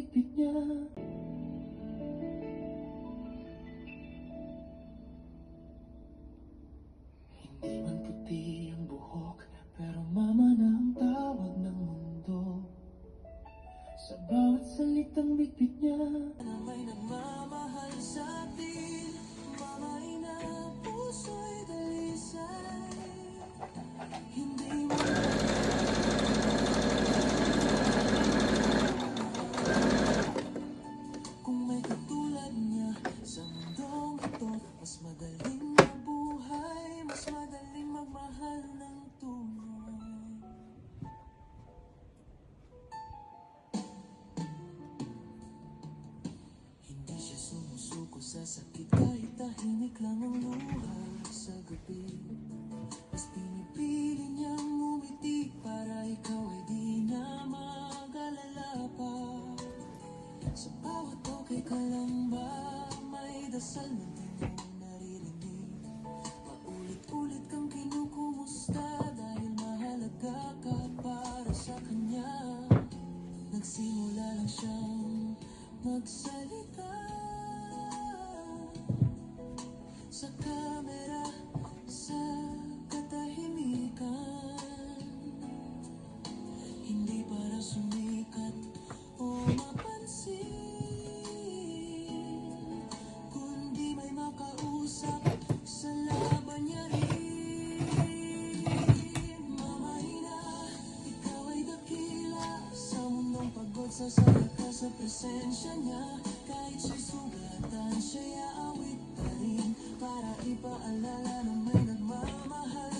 bitbit niya. Hindi man puti ang buhok, pero mama na ang tawag ng mundo. Sa bawat salitang bitbit niya, na may nagmamahal sa atin. Mama ina, puso'y dalisay. Hindi mo kung may katulad niya sa mundong ito. Mas madaling mabuhay, mas madaling magmahal ng tunay. Hindi siya sumusuko sa sakit, kahit tahimik lang ang luha sa gabi. Mas pinipili niyang ngumiti para ikaw ay di na mag-alala pa. Sa bawat okay ka lang ba, may dasal na di mo naririnig. Paulit-ulit kang kinukumusta dahil mahalaga ka para sa kanya. Nagsimula lang siyang magsalita sa kamera, sa katahimikan. Hindi para sumikat o mapansin, kundi may makausap sa laban niya rin. Mama ina, ikaw ay dakila sa mundong pagod, sasaya ka sa presensya niya. Kahit siya'y sugatan, siya'y aawit pa rin para ipaalala na may nagmamahal